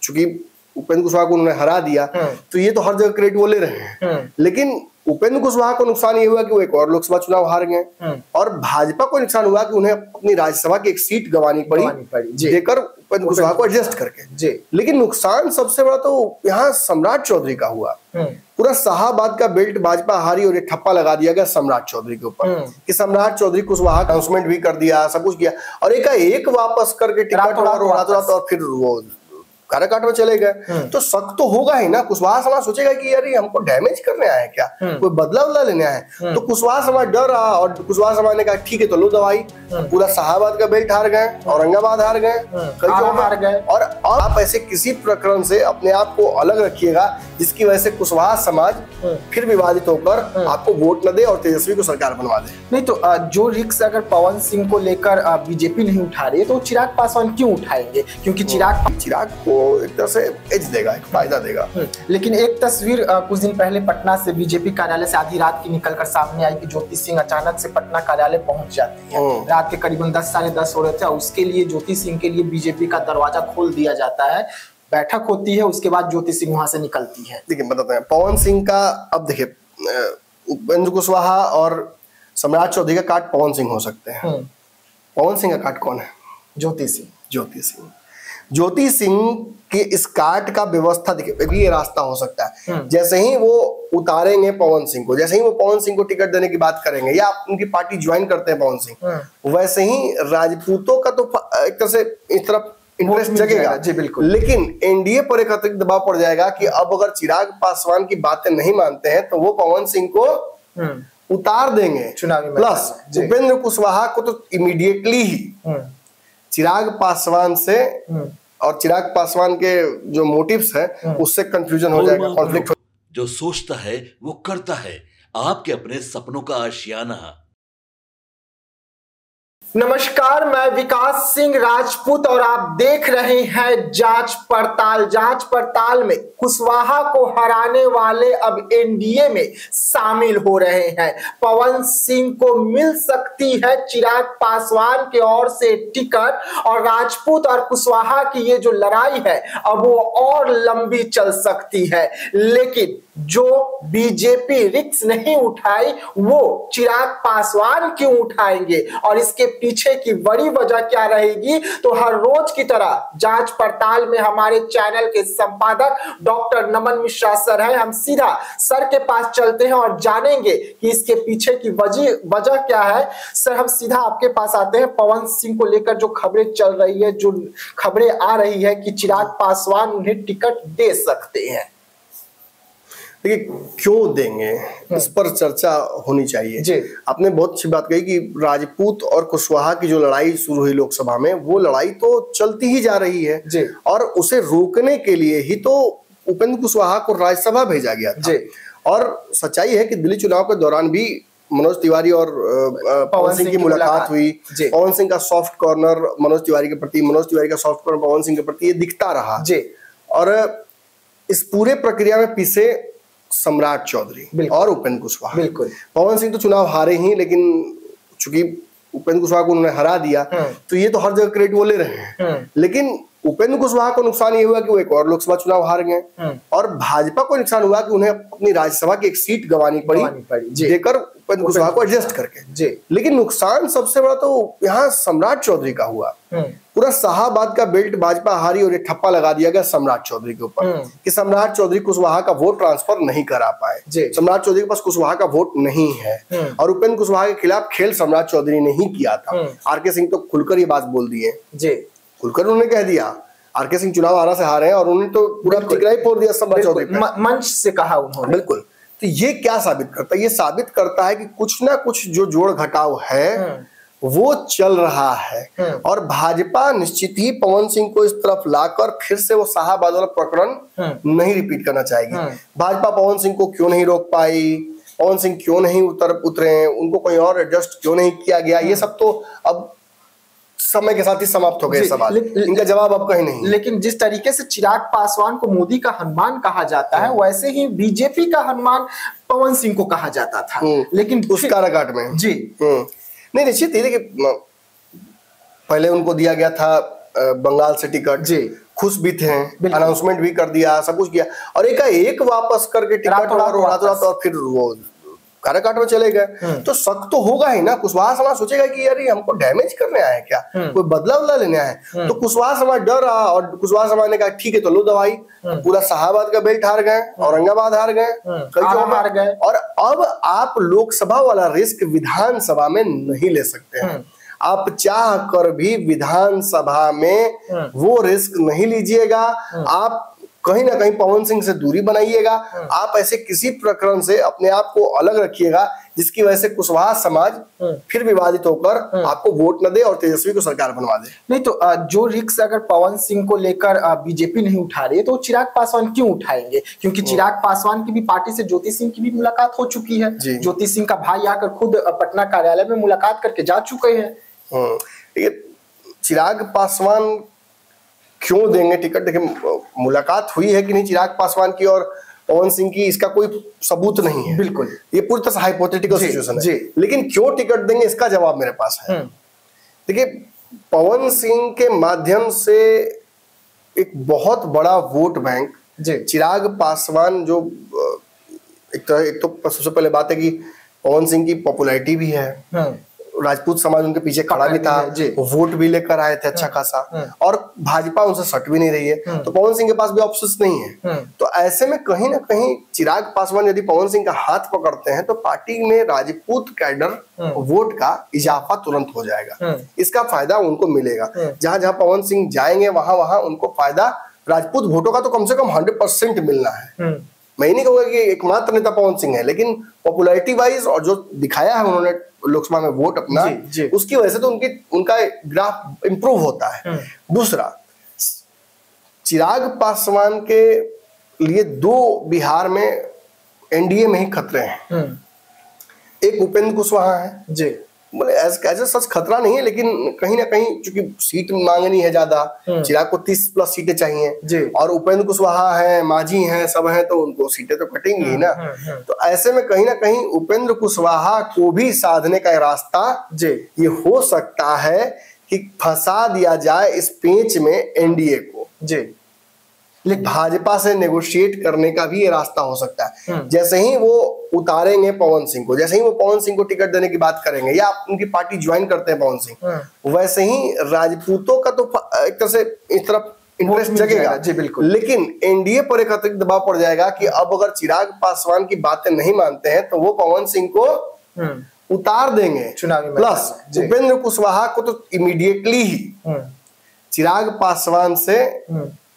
चूंकि उपेंद्र कुशवाहा को उन्होंने हरा दिया तो ये तो हर जगह क्रेडिट वो ले रहे हैं, लेकिन उपेंद्र कुशवाहा को नुकसान ये हुआ कि वो एक और लोकसभा चुनाव हार गए और भाजपा को नुकसान हुआ कि उन्हें अपनी राज्यसभा की एक सीट गंवानी पड़ी देकर उपेंद्र कुशवाहा को एडजस्ट करके। लेकिन नुकसान सबसे बड़ा तो यहाँ सम्राट चौधरी का हुआ। पूरा शाहाबाद का बेल्ट भाजपा हारी और ये ठप्पा लगा दिया गया सम्राट चौधरी के ऊपर कि सम्राट चौधरी कुशवाहा अनाउंसमेंट भी कर दिया, सब कुछ किया और एक वापस करके टिकट और फिर वो काराकाट में चले गए। तो शक तो होगा ही ना, कुशवाहा समाज सोचेगा कि यार हमको डैमेज करने आए क्या, कोई बदला लेने आए। तो कुशवाहा समाज डर रहा और कुशवाहा समाज ने कहा ठीक है तो लो दवाई। पूरा शाहाबाद का बेल्ट हार गए, औरंगाबाद हार गए, कई जगह हार गए। और आप ऐसे किसी प्रकरण से अपने आप को अलग रखिएगा जिसकी वजह से कुशवाहा समाज फिर विवादित होकर आपको वोट न दे और तेजस्वी को सरकार बनवा दे। नहीं तो जो रिक्स अगर पवन सिंह को लेकर बीजेपी नहीं उठा रही है तो चिराग पासवान क्यों उठाएंगे? क्योंकि चिराग को एक तरह से एज देगा, एक फायदा देगा। लेकिन एक तस्वीर कुछ दिन पहले पटना से बीजेपी कार्यालय से आधी रात की निकलकर सामने आई कि ज्योति सिंह अचानक से पटना कार्यालय पहुंच जाती है। रात के करीबन 10 साढ़े 10 हो रहे थे और उसके लिए ज्योति सिंह के लिए बीजेपी का दरवाजा खोल दिया जाता है, बैठक होती है, उसके बाद ज्योति सिंह वहां से निकलती है। देखिए बताते हैं पवन सिंह का, अब देखिए उपेंद्र कुशवाहा और सम्राट चौधरी का काट पवन सिंह हो सकते हैं। पवन सिंह का काट कौन है? ज्योति सिंह। ज्योति सिंह के इस काट का व्यवस्था देखिए ये रास्ता हो सकता है। जैसे ही वो उतारेंगे पवन सिंह को, जैसे ही वो पवन सिंह को टिकट देने की बात करेंगे या उनकी पार्टी ज्वाइन करते हैं पवन सिंह, वैसे ही राजपूतों का तो एक तरह से इस तरफ इंटरेस्ट जगेगा। जी बिल्कुल। लेकिन एनडीए पर एक अतिरिक्त दबाव पड़ जाएगा कि अब अगर चिराग पासवान की बातें नहीं मानते हैं तो वो पवन सिंह को उतार देंगे चुनावी। प्लस उपेंद्र कुशवाहा को तो इमीडिएटली ही चिराग पासवान से और चिराग पासवान के जो मोटिव्स है उससे कंफ्यूजन हो जाएगा, कॉन्फ्लिक्ट हो। जो सोचता है वो करता है, आपके अपने सपनों का आशियाना। नमस्कार, मैं विकास सिंह राजपूत और आप देख रहे हैं जांच पड़ताल। जांच पड़ताल में कुशवाहा को हराने वाले अब एनडीए में शामिल हो रहे हैं। पवन सिंह को मिल सकती है चिराग पासवान के ओर से टिकट और राजपूत और कुशवाहा की ये जो लड़ाई है अब वो और लंबी चल सकती है। लेकिन जो बीजेपी रिक्स नहीं उठाई वो चिराग पासवान क्यों उठाएंगे और इसके पीछे की बड़ी वजह क्या रहेगी? तो हर रोज की तरह जांच पड़ताल में हमारे चैनल के संपादक डॉक्टर नमन मिश्रा सर हैं। हम सीधा सर के पास चलते हैं और जानेंगे कि इसके पीछे की वजह क्या है। सर हम सीधा आपके पास आते हैं। पवन सिंह को लेकर जो खबरें चल रही है, जो खबरें आ रही है कि चिराग पासवान उन्हें टिकट दे सकते हैं, देखिए क्यों देंगे इस पर चर्चा होनी चाहिए जी। आपने बहुत अच्छी बात कही कि राजपूत और कुशवाहा की जो लड़ाई शुरू हुई लोकसभा में, वो लड़ाई तो चलती ही जा रही है जी। और उसे रोकने के लिए ही तो उपेंद्र कुशवाहा को राज्यसभा भेजा गया था जी। और सच्चाई है कि दिल्ली चुनाव के दौरान भी मनोज तिवारी और पवन सिंह की मुलाकात हुई। पवन सिंह का सॉफ्ट कॉर्नर मनोज तिवारी के प्रति, मनोज तिवारी का सॉफ्ट कॉर्नर पवन सिंह के प्रति ये दिखता रहा जी। और इस पूरे प्रक्रिया में पीछे सम्राट चौधरी और उपेंद्र कुशवाहा। बिल्कुल। पवन सिंह तो चुनाव हारे ही, लेकिन चूंकि उपेंद्र कुशवाहा को उन्होंने हरा दिया तो ये तो हर जगह क्रेडिट वो ले रहे हैं। लेकिन उपेंद्र कुशवाहा को नुकसान ये हुआ कि वो एक और लोकसभा चुनाव हार गए और भाजपा को नुकसान हुआ कि उन्हें अपनी राज्यसभा की एक सीट गंवानी पड़ी देकर उपेंद्र कुशवाहा को एडजस्ट करके। लेकिन नुकसान सबसे बड़ा तो यहाँ सम्राट चौधरी का हुआ। पूरा शाहाबाद का बेल्ट भाजपा हारी और ये ठप्पा लगा दिया गया सम्राट चौधरी के ऊपर कि सम्राट चौधरी कुशवाहा का वोट ट्रांसफर नहीं करा पाए। सम्राट चौधरी के पास कुशवाहा का वोट नहीं है और उपेंद्र कुशवाहा के खिलाफ खेल सम्राट चौधरी ने ही किया था। आरके सिंह तो खुलकर ये बात बोल दी है, खुलकर उन्होंने कह दिया। आरके सिंह चुनाव आरा से हारे हैं और उन्होंने तो पूरा टिकरा ही फोड़ दिया सम्राट चौधरी पे, मंच से कहा उन्होंने। बिल्कुल। तो ये क्या साबित करता है? ये साबित करता है कि कुछ ना कुछ जो जोड़ घटाव है वो चल रहा है और भाजपा निश्चित ही पवन सिंह को इस तरफ लाकर फिर से वो शाहाबाद वाला प्रकरण नहीं रिपीट करना चाहेगी। भाजपा पवन सिंह को क्यों नहीं रोक पाई, पवन सिंह क्यों नहीं उतरे, उनको कोई और एडजस्ट क्यों नहीं किया गया, ये सब तो अब समय के साथ ही समाप्त हो गए सवाल। इनका जवाब अब कहीं नहीं। लेकिन जिस तरीके से चिराग पासवान को मोदी का हनुमान कहा जाता है, वैसे ही बीजेपी का हनुमान पवन सिंह को कहा जाता था। लेकिन उस काराकाट में जी नहीं, निश्चित ही देखिए पहले उनको दिया गया था बंगाल से टिकट जी। खुश भी थे, अनाउंसमेंट भी कर दिया, सब कुछ किया, और एक वापस करके टिकट और फिर वो काराकाट में चले गए। तो शक तो होगा ही ना। कुशवाहा समाज सोचेगा कि यार हमको डैमेज करने आए क्या, कोई बदला लेने आए। तो कुशवाहा समाज डर रहा, और कुशवाहा समाज ने कहा ठीक है तो लो दवाई। पूरा शाहाबाद का बेल्ट हार गए, औरंगाबाद हार गए, कई जगह हार गए। और अब आप लोकसभा वाला रिस्क विधानसभा में नहीं ले सकते हैं। आप चाह कर भी विधानसभा में वो रिस्क नहीं लीजिएगा। आप कहीं ना कहीं पवन सिंह से दूरी बनाइएगा। आप ऐसे किसी प्रकरण से अपने आप को अलग रखिएगा जिसकी वजह से कुशवाहा समाज फिर विवादित होकर आपको वोट न दे और तेजस्वी को सरकार बनवा दे। नहीं तो जो रिस्क अगर पवन सिंह को लेकर बीजेपी नहीं उठा रही है तो चिराग पासवान क्यों उठाएंगे? क्योंकि चिराग पासवान की भी पार्टी से ज्योति सिंह की भी मुलाकात हो चुकी है। ज्योति सिंह का भाई आकर खुद पटना कार्यालय में मुलाकात करके जा चुके हैं। चिराग पासवान क्यों देंगे टिकट? देखिए, मुलाकात हुई है कि नहीं चिराग पासवान की और पवन सिंह की, इसका कोई सबूत नहीं है। बिल्कुल, ये पूरी तरह से हाइपोथेटिकल सिचुएशन है। लेकिन क्यों टिकट देंगे इसका जवाब मेरे पास है। देखिए, पवन सिंह के माध्यम से एक बहुत बड़ा वोट बैंक चिराग पासवान, जो एक तो सबसे पहले बात है कि पवन सिंह की पॉपुलैरिटी भी है, राजपूत समाज उनके पीछे खड़ा भी था, वोट भी लेकर आए थे अच्छा खासा, और भाजपा उनसे सट भी नहीं रही है। तो पवन सिंह के पास भी ऑप्शंस नहीं है। तो ऐसे में कहीं ना कहीं चिराग पासवान यदि पवन सिंह का हाथ पकड़ते हैं तो पार्टी में राजपूत कैडर वोट का इजाफा तुरंत हो जाएगा। इसका फायदा उनको मिलेगा। जहां जहां पवन सिंह जाएंगे वहां वहां उनको फायदा राजपूत वोटों का तो कम से कम 100% मिलना है। मैं ही नहीं कहूंगा कि एकमात्र नेता पवन सिंह है, लेकिन पॉपुलैरिटी वाइज और जो दिखाया है उन्होंने लोकसभा में वोट अपना, उसकी वजह से तो उनका ग्राफ इंप्रूव होता है। दूसरा, चिराग पासवान के लिए दो बिहार में एनडीए में ही खतरे हैं। एक उपेंद्र कुशवाहा है, बोले ऐसे सच खतरा नहीं है, लेकिन कहीं ना कहीं चूंकि सीट मांगनी है ज्यादा, चिराग को 30+ सीटें चाहिए, और उपेंद्र कुशवाहा है, मांझी हैं, सब हैं, तो उनको सीटें तो कटेंगी ही ना। तो ऐसे में कहीं ना कहीं उपेंद्र कुशवाहा को भी साधने का रास्ता ये हो सकता है कि फंसा दिया जाए इस पेंच में एनडीए को। लेकिन भाजपा से नेगोशिएट करने का भी ये रास्ता हो सकता है। जैसे ही वो उतारेंगे पवन सिंह को, जैसे ही वो पवन सिंह को टिकट देने की बात करेंगे या उनकी पार्टी ज्वाइन करते हैं पवन सिंह, वैसे ही राजपूतों का तो एक तरह से इस तरफ इंटरेस्ट जगेगा। बिल्कुल। लेकिन एनडीए पर एक अतिरिक्त दबाव पड़ जाएगा कि अब अगर चिराग पासवान की बातें नहीं मानते हैं तो वो पवन सिंह को उतार देंगे चुनावी। प्लस उपेंद्र कुशवाहा को तो इमीडिएटली ही चिराग पासवान से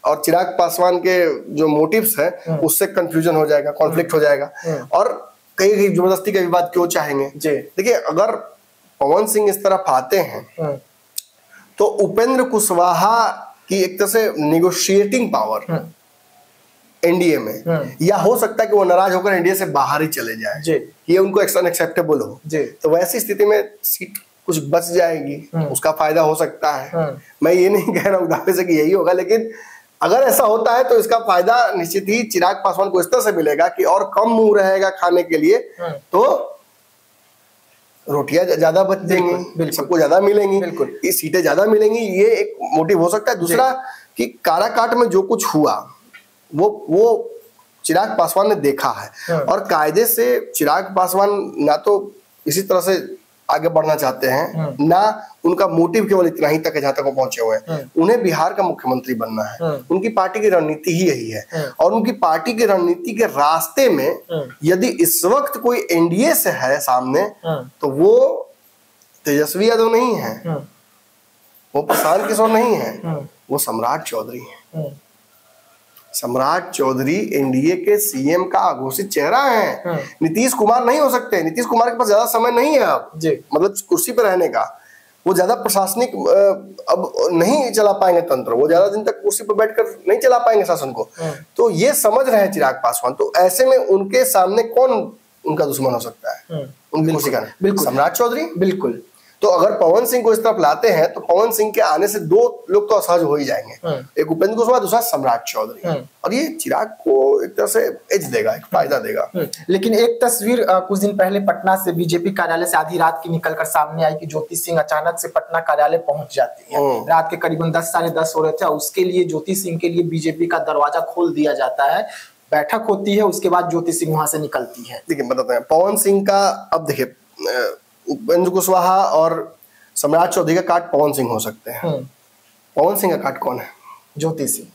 और चिराग पासवान के जो मोटिव्स है उससे कंफ्यूजन हो जाएगा, कॉन्फ्लिक्ट हो जाएगा, और कई जबरदस्ती का विवाद क्यों चाहेंगे। देखिए, अगर पवन सिंह इस तरफ आते हैं तो उपेंद्र कुशवाहा की एक तरह से निगोशिएटिंग पावर एनडीए में, या हो सकता है कि वो नाराज होकर एनडीए से बाहर ही चले जाए, ये उनको अनएक्सेप्टेबल हो। तो वैसी स्थिति में सीट कुछ बच जाएगी, उसका फायदा हो सकता है। मैं ये नहीं कह रहा हूं दावे से कि यही होगा, लेकिन अगर ऐसा होता है तो इसका फायदा निश्चित ही चिराग पासवान को इस तरह से मिलेगा कि और कम मुंह रहेगा खाने के लिए, तो रोटियां ज्यादा बच जाएंगी, सबको ज्यादा मिलेंगी, ये सीटें ज्यादा मिलेंगी, ये एक मोटिव हो सकता है। दूसरा कि काराकाट में जो कुछ हुआ वो चिराग पासवान ने देखा है, और कायदे से चिराग पासवान ना तो इसी तरह से आगे बढ़ना चाहते हैं, ना उनका मोटिव केवल इतना ही तक है जहां तक वो पहुंचे हुए हैं। उन्हें बिहार का मुख्यमंत्री बनना है, उनकी पार्टी की रणनीति ही यही है। और उनकी पार्टी की रणनीति के रास्ते में यदि इस वक्त कोई एनडीए से है सामने, तो वो तेजस्वी यादव नहीं है, वो प्रशांत किशोर नहीं है, वो सम्राट चौधरी है। सम्राट चौधरी एनडीए के सीएम का अघोषित चेहरा है। नीतीश कुमार नहीं हो सकते। नीतीश कुमार के पास ज्यादा समय नहीं है अब, मतलब कुर्सी पर रहने का। वो ज्यादा प्रशासनिक अब नहीं चला पाएंगे तंत्र, वो ज्यादा दिन तक कुर्सी पर बैठकर नहीं चला पाएंगे शासन को। तो ये समझ रहे हैं चिराग पासवान। तो ऐसे में उनके सामने कौन उनका दुश्मन हो सकता है? उनकी कुर्सी का सम्राट चौधरी। बिल्कुल। तो अगर पवन सिंह को इस तरफ लाते हैं तो पवन सिंह के आने से दो लोग तो असहज हो ही जाएंगे, एक उपेंद्र कुशवाहा, दूसरा सम्राट चौधरी, और ये चिराग को एक तरह से एज देगा, एक फायदा देगा। लेकिन एक तस्वीर कुछ दिन पहले पटना से बीजेपी कार्यालय से आधी रात की निकलकर सामने आई कि ज्योति सिंह अचानक से पटना कार्यालय पहुंच जाती है। रात के करीबन 10 साढ़े 10 हो रहे थे, उसके लिए ज्योति सिंह के लिए बीजेपी का दरवाजा खोल दिया जाता है, बैठक होती है, उसके बाद ज्योति सिंह वहां से निकलती है। देखिए बताते हैं पवन सिंह का, अब देखिए उपेंद्र कुशवाहा और सम्राट चौधरी का काट पवन सिंह हो सकते हैं, पवन सिंह का काट कौन है? ज्योति सिंह।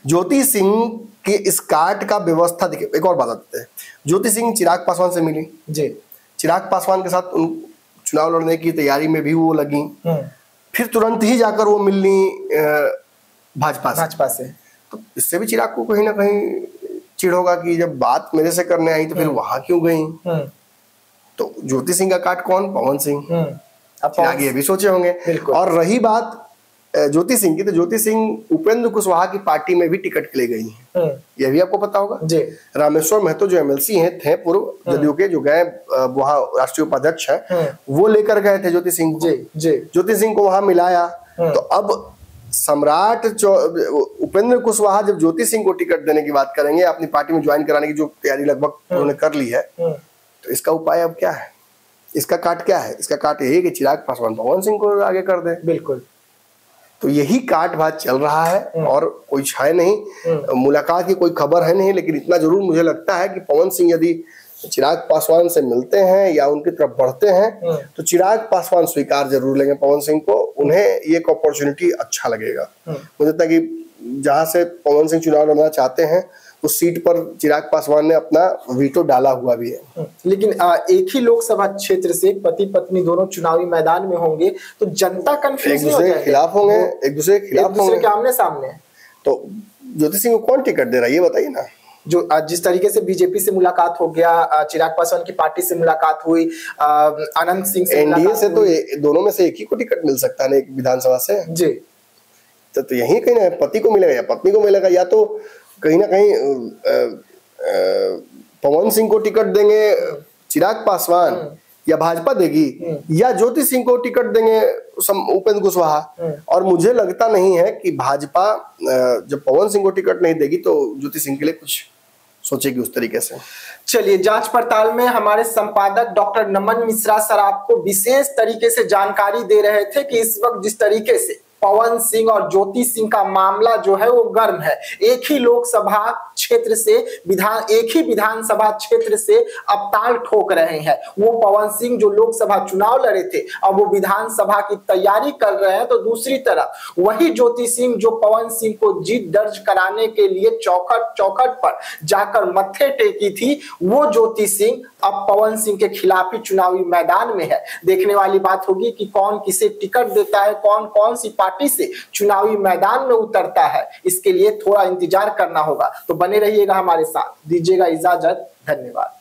ज्योति सिंह के इस काट का व्यवस्था, देखिए एक और बात आते हैं, ज्योति सिंह चिराग पासवान से मिली जी, चिराग पासवान के साथ उन चुनाव लड़ने की तैयारी में भी वो लगी, फिर तुरंत ही जाकर वो मिलनी भाजपा से। तो इससे भी चिराग को कहीं ना कहीं चिढ़ होगा कि जब बात मेरे से करने आई तो फिर वहां क्यों गई। तो ज्योति सिंह का काट कौन? पवन सिंह। चिराग ये भी सोचे होंगे। और रही बात ज्योति सिंह की, तो ज्योति सिंह उपेंद्र कुशवाहा की पार्टी में भी टिकट के लिए गई हैं, यह भी आपको पता होगा जी। रामेश्वर महतो जो एमएलसी हैं थे पूर्व जदयू के, जो गए वहाँ राष्ट्रीय उपाध्यक्ष हैं, वो लेकर गए थे ज्योति सिंह को, ज्योति सिंह को वहां मिलाया। तो अब सम्राट उपेंद्र कुशवाहा जब ज्योति सिंह को टिकट देने की बात करेंगे, अपनी पार्टी में ज्वाइन कराने की जो तैयारी लगभग उन्होंने कर ली है, तो इसका उपाय अब क्या है? इसका काट क्या है? इसका काट यही कि चिराग पासवान पवन सिंह को आगे कर दे। बिल्कुल। तो यही काट बात चल रहा है और कोई है नहीं, मुलाकात की कोई खबर है नहीं, लेकिन इतना जरूर मुझे लगता है कि पवन सिंह यदि चिराग पासवान से मिलते हैं या उनकी तरफ बढ़ते हैं तो चिराग पासवान स्वीकार जरूर लेंगे पवन सिंह को, उन्हें ये एक अपॉर्चुनिटी अच्छा लगेगा। मुझे लगता है कि जहां से पवन सिंह चुनाव लड़ना चाहते हैं उस सीट पर चिराग पासवान ने अपना वीटो डाला हुआ भी है। लेकिन एक ही लोकसभा क्षेत्र से पति पत्नी दोनों चुनावी मैदान में होंगे तो जनता कंफ्यूज एक दूसरे के खिलाफ होंगे, एक दूसरे के आमने सामने। तो ज्योति सिंह को कौन टिकट दे रहा है ये बताइए ना। जो जिस तरीके से बीजेपी से मुलाकात हो गया, चिराग पासवान की पार्टी से मुलाकात हुई, अनंत सिंह से एनडीए से, तो दोनों में से एक ही को टिकट मिल सकता है ना, एक विधानसभा से जी। तो यही कहीं ना पति को मिलेगा या पत्नी को मिलेगा, या तो कहीं ना कहीं पवन सिंह को टिकट देंगे चिराग पासवान या भाजपा देगी, या ज्योति सिंह को टिकट देंगे उपेंद्र कुशवाहा। और मुझे लगता नहीं है कि भाजपा जब पवन सिंह को टिकट नहीं देगी तो ज्योति सिंह के लिए कुछ सोचेगी उस तरीके से। चलिए, जांच पड़ताल में हमारे संपादक डॉक्टर नमन मिश्रा सर आपको विशेष तरीके से जानकारी दे रहे थे कि इस वक्त जिस तरीके से पवन सिंह और ज्योति सिंह का मामला जो है वो गर्म है। एक ही लोकसभा क्षेत्र से एक ही विधानसभा क्षेत्र से अब ताल ठोक रहे हैं। वो पवन सिंह जो लोकसभा चुनाव लड़े थे अब वो विधानसभा की तैयारी कर रहे हैं, तो दूसरी तरफ वही ज्योति सिंह जो पवन सिंह को जीत दर्ज कराने के लिए चौखट पर जाकर मत्थे टेकी थी, वो ज्योति सिंह अब पवन सिंह के खिलाफ ही चुनावी मैदान में है। देखने वाली बात होगी कि कौन किसे टिकट देता है, कौन कौन सी पार्टी से चुनावी मैदान में उतरता है, इसके लिए थोड़ा इंतजार करना होगा। तो बने रहिएगा हमारे साथ, दीजिएगा इजाजत, धन्यवाद।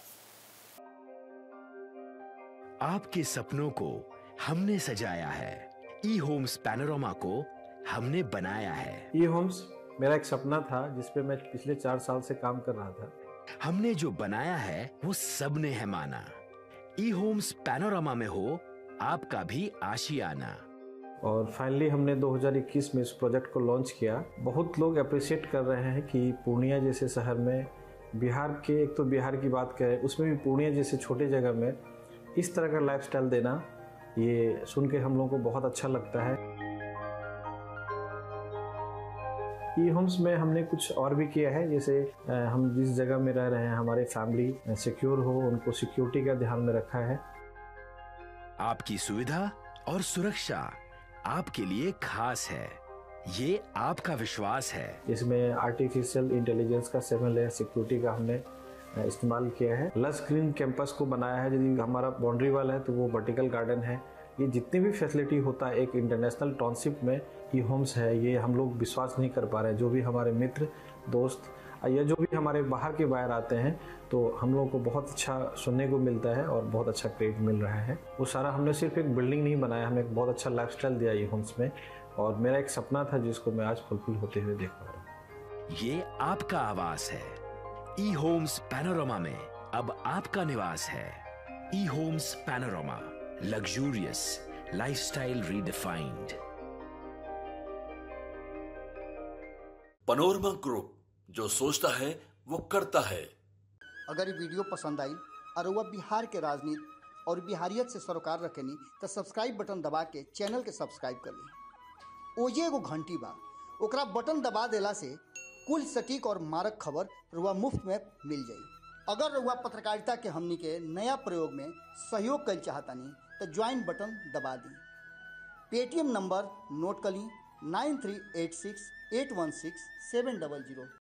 आपके सपनों को हमने सजाया है, ई होम्स पैनोरामा को हमने बनाया है। ई होम्स मेरा एक सपना था जिसपे मैं पिछले 4 साल से काम कर रहा था। हमने जो बनाया है वो सबने है माना। ई होम्स पैनोरामा में हो आपका भी आशियाना। और फाइनली हमने 2021 में इस प्रोजेक्ट को लॉन्च किया। बहुत लोग अप्रिशिएट कर रहे हैं कि पूर्णिया जैसे शहर में, बिहार के, एक तो बिहार की बात करें उसमें भी पूर्णिया जैसे छोटे जगह में इस तरह का लाइफस्टाइल देना, ये सुन के हम लोगों को बहुत अच्छा लगता है। ई होम्स में हमने कुछ और भी किया है, जैसे हम जिस जगह में रह रहे हैं हमारे फैमिली सिक्योर हो, उनको सिक्योरिटी का ध्यान में रखा है। आपकी सुविधा और सुरक्षा आपके लिए खास है, ये आपका विश्वास है। इसमें आर्टिफिशियल इंटेलिजेंस का 7 लेयर सिक्योरिटी का हमने इस्तेमाल किया है। लस ग्रीन कैंपस को बनाया है, यदि हमारा बाउंड्री वाल है तो वो वर्टिकल गार्डन है। ये जितनी भी फैसिलिटी होता है एक इंटरनेशनल टाउनशिप में ई होम्स है, ये हम लोग विश्वास नहीं कर पा रहे हैं। जो भी हमारे मित्र दोस्त या जो भी हमारे बाहर के बाहर आते हैं तो हम लोगों को बहुत अच्छा सुनने को मिलता है और बहुत अच्छा क्रेडिट मिल रहा है। वो सारा हमने सिर्फ एक बिल्डिंग नहीं बनाया, हमें एक बहुत अच्छा लाइफस्टाइल दिया ई होम्स में, और मेरा एक सपना था जिसको मैं आज फुलफिल होते हुए देख पा रहा हूँ। ये आपका आवास है। ई होम्स पैनोरामा में अब आपका निवास है। E homes Panorama, luxurious lifestyle redefined. Panorama group, जो सोचता है वो करता है। अगर ये वीडियो पसंद आई और वह बिहार के राजनीति और बिहारियत से सरोकार रखेनी तो सब्सक्राइब बटन दबा के चैनल के सब्सक्राइब कर ली। ओजे एगो घंटी बा, ओकरा बटन दबा देला से कुल सटीक और मारक खबर रुआ मुफ्त में मिल जाई। अगर रुआ पत्रकारिता के हमनी के नया प्रयोग में सहयोग कर चाहतानी तो ज्वाइन बटन दबा दी। पेटीएम नंबर नोट कर ली 9386816700।